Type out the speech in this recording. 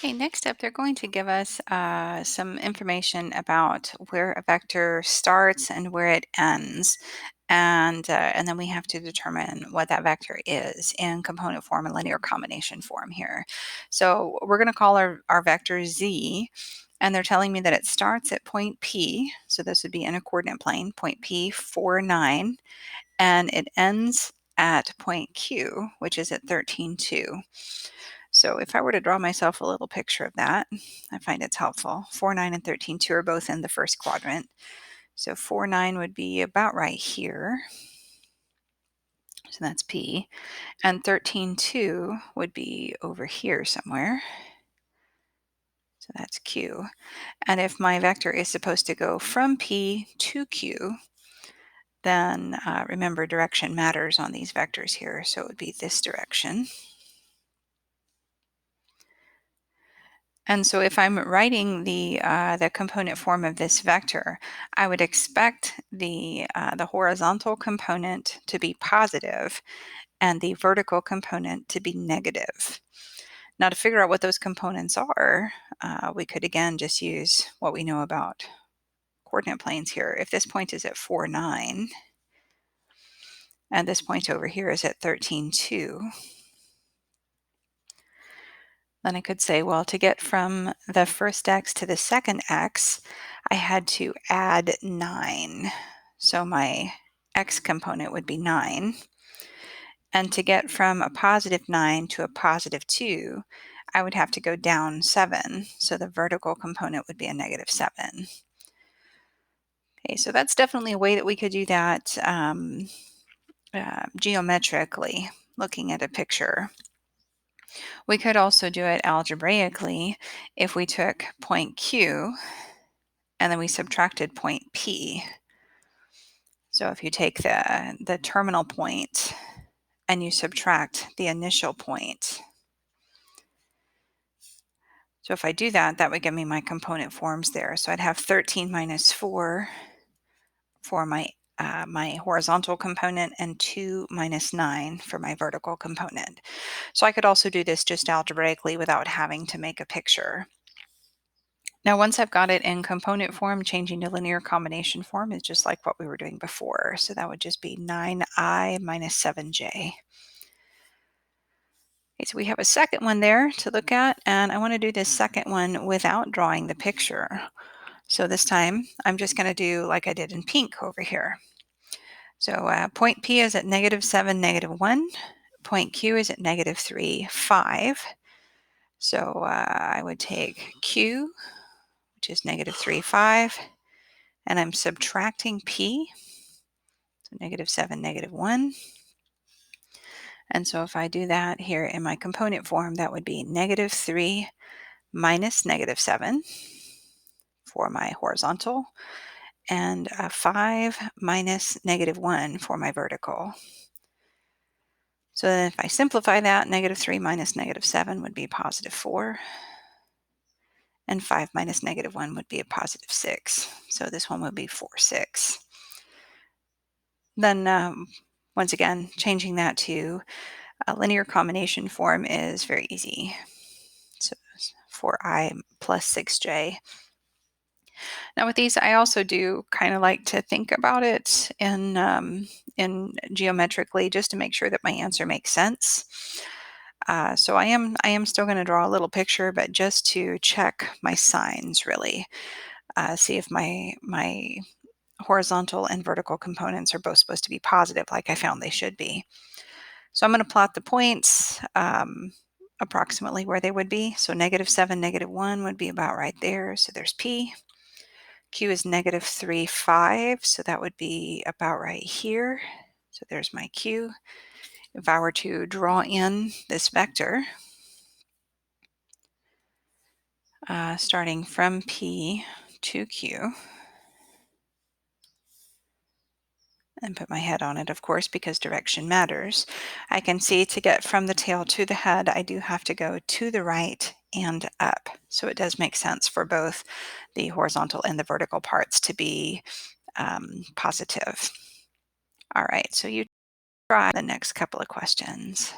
Okay, next up, they're going to give us some information about where a vector starts and where it ends. And then we have to determine what that vector is in component form and linear combination form here. So we're going to call our vector z, and they're telling me that it starts at point P, so this would be in a coordinate plane, point P, 4, 9, and it ends at point Q, which is at 13, 2. So if I were to draw myself a little picture of that, I find it's helpful. 4, 9, and 13, 2 are both in the first quadrant. So 4, 9 would be about right here. So that's P. And 13, 2 would be over here somewhere. So that's Q. And if my vector is supposed to go from P to Q, then remember direction matters on these vectors here. So it would be this direction. And so if I'm writing the component form of this vector, I would expect the horizontal component to be positive and the vertical component to be negative. Now, to figure out what those components are, we could again just use what we know about coordinate planes here. If this point is at 4, 9, and this point over here is at 13, 2, then I could say, well, to get from the first x to the second x, I had to add 9. So my x component would be 9. And to get from a positive 9 to a positive 2, I would have to go down 7. So the vertical component would be a negative 7. Okay, so that's definitely a way that we could do that geometrically, looking at a picture. We could also do it algebraically if we took point Q and then we subtracted point P. So if you take the terminal point and you subtract the initial point. So if I do that, that would give me my component forms there. So I'd have 13 minus 4 for my my horizontal component and 2 minus 9 for my vertical component. So I could also do this just algebraically without having to make a picture. Now, once I've got it in component form, changing to linear combination form is just like what we were doing before. So that would just be 9i minus 7j. Okay, so we have a second one there to look at, and I want to do this second one without drawing the picture. So this time, I'm just going to do like I did in pink over here. So point P is at negative 7, negative 1. Point Q is at negative 3, 5. So I would take Q, which is negative 3, 5, and I'm subtracting P, so negative 7, negative 1. And so if I do that here in my component form, that would be negative 3 minus negative 7 for my horizontal, and 5 minus negative 1 for my vertical. So then if I simplify that, negative 3 minus negative 7 would be positive 4, and 5 minus negative 1 would be a positive 6. So this one would be 4, 6. Then once again, changing that to a linear combination form is very easy. So 4i plus 6j. Now with these, I also do kind of like to think about it in geometrically just to make sure that my answer makes sense. So I am still going to draw a little picture, but just to check my signs really, see if my horizontal and vertical components are both supposed to be positive like I found they should be. So I'm going to plot the points approximately where they would be. So negative 7, negative 1 would be about right there. So there's P. Q is negative 3, 5. So that would be about right here. So there's my Q. If I were to draw in this vector, starting from P to Q, and put my head on it, of course, because direction matters. I can see to get from the tail to the head, I do have to go to the right and up. So it does make sense for both the horizontal and the vertical parts to be positive. All right, so you try the next couple of questions.